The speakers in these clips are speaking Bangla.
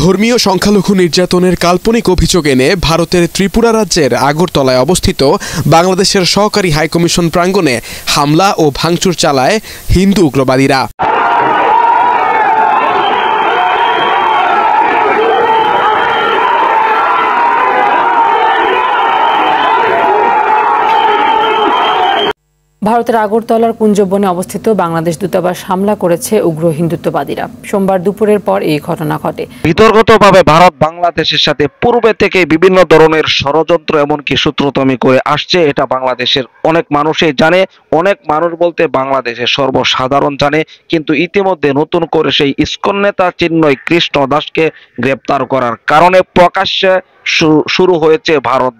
ধর্মীয় সংখ্যালঘু নির্যাতনের কাল্পনিক অভিযোগ এনে ভারতের ত্রিপুরা রাজ্যের আগরতলায় অবস্থিত বাংলাদেশের সহকারী হাইকমিশন প্রাঙ্গণে হামলা ও ভাঙচুর চালায় হিন্দু উগ্রবাদীরা। ভারতের আগরতলার কুঞ্জবনে অবস্থিত বাংলাদেশ দূতাবাস হামলা করেছে উগ্র হিন্দুত্ববাদীরা। সোমবার দুপুরের পর এই ঘটনা ঘটে। বিতর্কিতভাবে ভারত বাংলাদেশের সাথে পূর্বে থেকে বিভিন্ন ধরনের ষড়যন্ত্র এমনকি সূত্রতমি করে আসছে, এটা বাংলাদেশের অনেক মানুষই জানে। অনেক মানুষ বলতে বাংলাদেশের সর্বসাধারণ জানে। কিন্তু ইতিমধ্যে নতুন করে সেই ইসকন নেতা চিন্ময় কৃষ্ণ দাসকে গ্রেপ্তার করার কারণে প্রকাশ্যে শুরু হয়েছে ভারত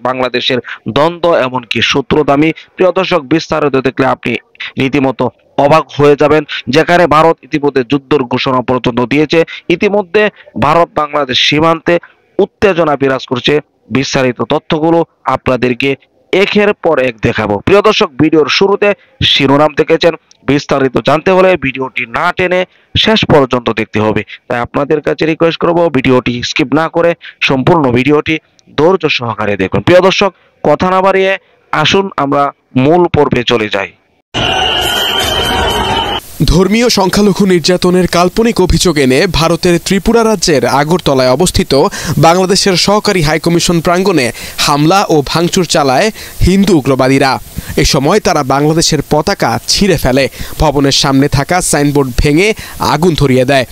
বাংলাদেশের দ্বন্দ্ব এমনকি সূত্রদামি। প্রিয় দর্শক, বিস্তারিত দেখলে আপনি রীতিমতো অবাক হয়ে যাবেন, যেখানে ভারত ইতিমধ্যে যুদ্ধের ঘোষণা পর্যন্ত দিয়েছে। ইতিমধ্যে ভারত বাংলাদেশ সীমান্তে উত্তেজনা বিরাজ করছে। বিস্তারিত তথ্যগুলো আপনাদেরকে একের পর এক দেখাবো। প্রিয় দর্শক, ভিডিওর শুরুতে শিরোনাম দেখেছেন, বিস্তারিত জানতে হলে ভিডিওটি না টেনে শেষ পর্যন্ত দেখতে হবে। তাই আপনাদের কাছে রিকোয়েস্ট করব, ভিডিওটি স্কিপ না করে সম্পূর্ণ ভিডিওটি ধৈর্য সহকারে দেখুন। প্রিয় দর্শক, কথা না বাড়িয়ে আসুন আমরা মূল পর্বে চলে যাই। ধর্মীয় সংখ্যালঘু নির্যাতনের কাল্পনিক অভিযোগ এনে ভারতের ত্রিপুরা রাজ্যের আগরতলায় অবস্থিত বাংলাদেশের সহকারী হাইকমিশন প্রাঙ্গণে হামলা ও ভাঙচুর চালায় হিন্দু উগ্রবাদীরা। এ সময় তারা বাংলাদেশের পতাকা ছিঁড়ে ফেলে, ভবনের সামনে থাকা সাইনবোর্ড ভেঙে আগুন ধরিয়ে দেয়।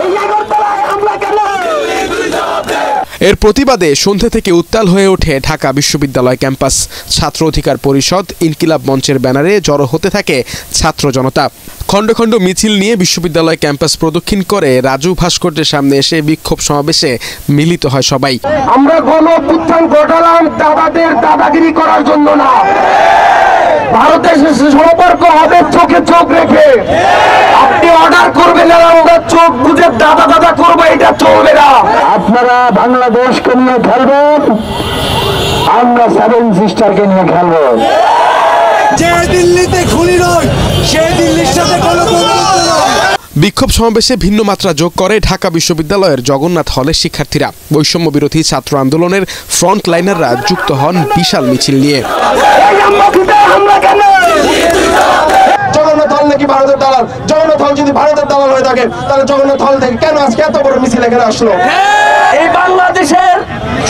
এর প্রতিবাদে সন্ধ্যা থেকে উত্তাল হয়ে ওঠে ঢাকা বিশ্ববিদ্যালয় ক্যাম্পাস। ছাত্র অধিকার পরিষদ, ইনকিলাব মঞ্চের ব্যানারে জড়ো হতে থাকে ছাত্র জনতা। খণ্ড খণ্ড মিছিল নিয়ে বিশ্ববিদ্যালয় ক্যাম্পাস প্রদক্ষিণ করে রাজু ভাস্কর্যের সামনে এসে বিক্ষোভ সমাবেশে মিলিত হয় সবাই। আমরা গণঅভ্যুত্থান ঘটালাম দাদাদের দাদাগিরি করার জন্য না, ভারতের সম্পর্ক হবে চোখে চোখ রেখে। আপনি অর্ডার করবেন আর আমরা চোখ বুঝে দাদা দাদা করবো, এটা চলবে না। আপনারা বাংলাদেশকে নিয়ে খেলবেন, আমরা সেভেন সিস্টারকে নিয়ে খেলবো। যে দিল্লিতে খুনি নয়, সে দিল্লির সাথে কোনো বন্ধুত্ব নয়। বিক্ষোভ সমাবেশে ভিন্ন মাত্রা যোগ করে ঢাকা বিশ্ববিদ্যালয়ের জগন্নাথ হলের শিক্ষার্থীরা। বৈষম্য বিরোধী ছাত্র আন্দোলনের ফ্রন্ট লাইনাররা যুক্ত হন বিশাল মিছিল নিয়ে। জগন্নাথ হল নাকি ভারতের দালাল? জগন্নাথ হল যদি ভারতের দালাল হয়ে থাকে, তাহলে জগন্নাথ হল থেকে কেন আজকে এত বড় মিছিল এখানে আসলো? এই বাংলাদেশের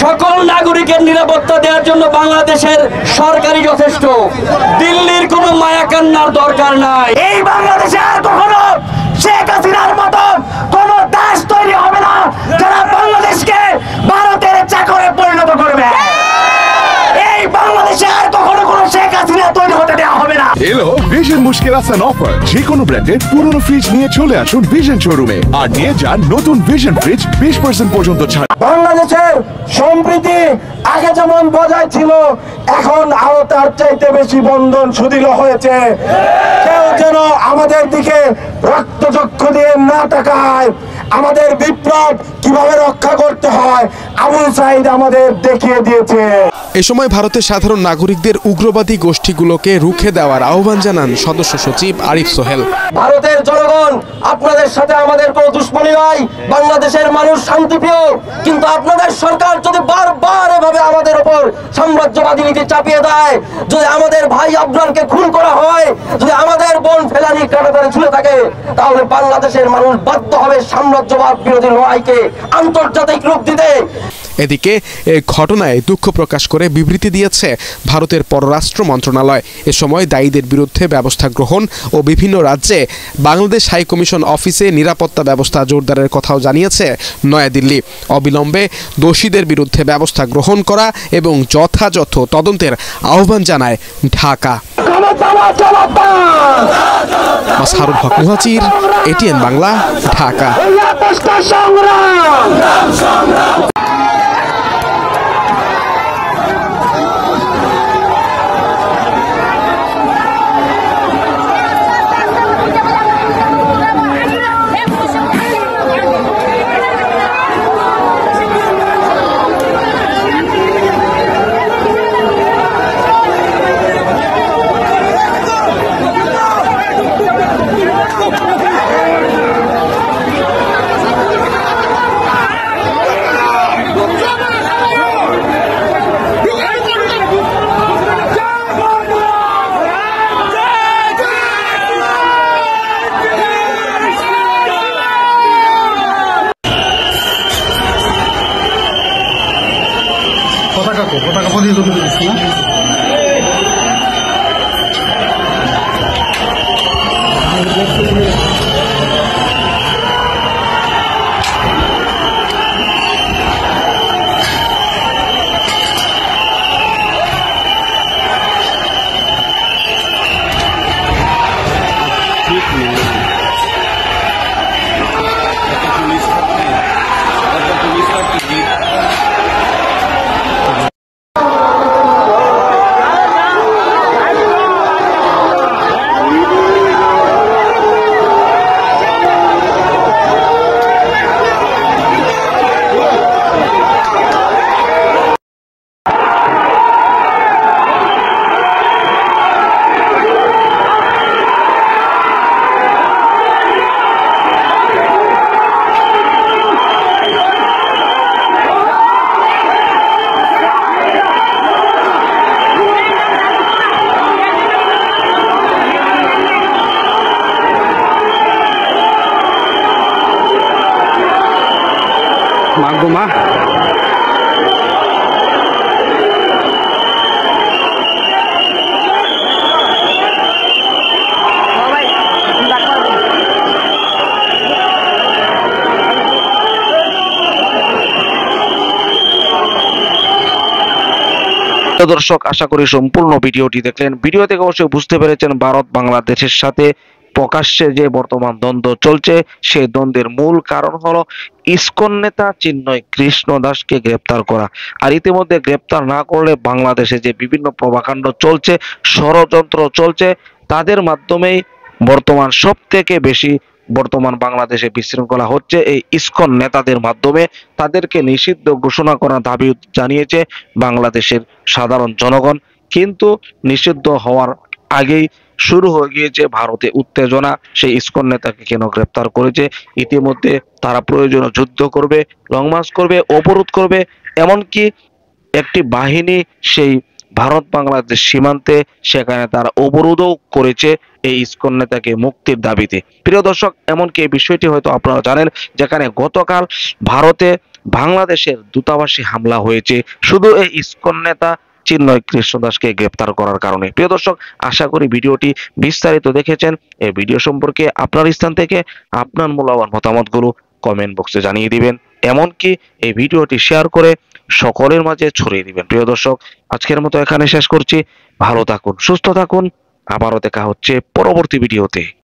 সকল নাগরিকের নিরাপত্তা দেওয়ার জন্য বাংলাদেশের সরকারই যথেষ্ট। দিল্লির কোনো মায়াকান্নার দরকার নাই। এই বাংলাদেশে আর কখনো শেখ হাসিনার মতো কোন দাস তৈরি হবে না, যারা বাংলাদেশকে ভারতের চাকরে পরিণত করবে। এই বাংলাদেশে আর কখনো কোন শেখ হাসিনা তৈরি হতে দেওয়া হবে না। এলো ভিশন মুশকিল আসান অফার। যে কোনো ব্র্যান্ডের পুরনো ফ্রিজ নিয়ে চলে আসুন ভিশন শোরুমে আর নিয়ে যান নতুন ভিশন ফ্রিজ 20% পর্যন্ত ছাড়। বাংলাদেশের সম্প্রীতি আগে যেমন বজায় ছিল, এখন আরো তার চাইতে বেশি বন্ধন সুদৃঢ় হয়েছে। কেউ যেন আমাদের দিকে রক্তচক্ষু দিয়ে না তাকায়। আমাদের বিপ্লব কিভাবে রক্ষা করতে হয় আবুল সাইদ আমাদের দেখিয়ে দিয়েছে। এ সময় ভারতের সাধারণ নাগরিকদের উগ্রবাদী গোষ্ঠীগুলোকে রুখে দেওয়ার আহ্বান জানান সদস্য সচিব আরিফ সোহেল। ভারতের জনগণ, আপনাদের সাথে আমাদের কোনো দুশ্মনী নাই। বাংলাদেশের মানুষ শান্তিপ্রিয়, কিন্তু আপনাদের সরকার যদি বারবার এভাবে আমাদের উপর সাম্রাজ্যবাদী নীতি চাপিয়ে দেয়, যদি আমাদের ভাই আফগানকে খুন করা হয়, যদি আমাদের বোন ফেলানি কাটাতারে ঝুলে থাকে, তাহলে বাংলাদেশের মানুষ বাধ্য হবে সাম্রাজ্যবাদ বিরোধী লড়াইকে আন্তর্জাতিক রূপ দিতে। এদিকে এই ঘটনায় দুঃখ প্রকাশ করে বিবৃতি দিয়েছে ভারতের পররাষ্ট্র মন্ত্রণালয়। এ সময় দায়ীদের বিরুদ্ধে ব্যবস্থা গ্রহণ ও বিভিন্ন রাজ্যে বাংলাদেশ হাইকমিশন অফিসে নিরাপত্তা ব্যবস্থা জোরদারের কথাও জানিয়েছে নয়াদিল্লি। অবিলম্বে দোষীদের বিরুদ্ধে ব্যবস্থা গ্রহণ করা এবং যথাযথ তদন্তের আহ্বান জানায় ঢাকা। মাসহারুল হক মুহাজির, এটিএন বাংলা, ঢাকা। মাগুমা দর্শক, আশা করি সম্পূর্ণ ভিডিওটি দেখলেন। ভিডিও থেকে অবশ্যই বুঝতে পেরেছেন ভারত বাংলাদেশের সাথে প্রকাশ্যে যে বর্তমান দ্বন্দ্ব চলছে, সেই দ্বন্দ্বের মূল কারণ হলো ইসকন নেতা চিন্ময় কৃষ্ণ দাসকে গ্রেপ্তার করা। আর ইতিমধ্যে গ্রেপ্তার না করলে বাংলাদেশে যে বিভিন্ন প্রভাকাণ্ড চলছে, ষড়যন্ত্র চলছে, তাদের মাধ্যমেই বর্তমান সব থেকে বেশি বাংলাদেশে বিশৃঙ্খলা হচ্ছে এই ইসকন নেতাদের মাধ্যমে। তাদেরকে নিষিদ্ধ ঘোষণা করার দাবি জানিয়েছে বাংলাদেশের সাধারণ জনগণ, কিন্তু নিষিদ্ধ হওয়ার আগেই শুরু হয়ে গিয়েছে ভারতে উত্তেজনা। সেই ইসকন নেতাকে কেন গ্রেপ্তার করেছে, ইতিমধ্যে তারা প্রয়োজনীয় যুদ্ধ করবে, লং মার্চ করবে, অবরোধ করবে, এমনকি একটি বাহিনী সেই ভারত বাংলাদেশ সীমান্তে সেখানে তারা অবরোধও করেছে এই ইসকন নেতাকে মুক্তির দাবিতে। প্রিয় দর্শক, এমনকি এই বিষয়টি হয়তো আপনারা জানেন, যেখানে গতকাল ভারতে বাংলাদেশের দূতাবাসে হামলা হয়েছে শুধু এই ইসকন নেতা চিন্ময় কৃষ্ণ দাসকে গ্রেপ্তার করার কারণে। প্রিয় দর্শক, আশা করি ভিডিওটি বিস্তারিত দেখেছেন। এই ভিডিও সম্পর্কে আপনার স্থান থেকে আপনার মূল্যবান মতামতগুলো কমেন্ট বক্সে জানিয়ে দিবেন, এমনকি এই ভিডিওটি শেয়ার করে সকলের মাঝে ছড়িয়ে দিবেন। প্রিয় দর্শক, আজকের মতো এখানে শেষ করছি। ভালো থাকুন, সুস্থ থাকুন, আবারও দেখা হচ্ছে পরবর্তী ভিডিওতে।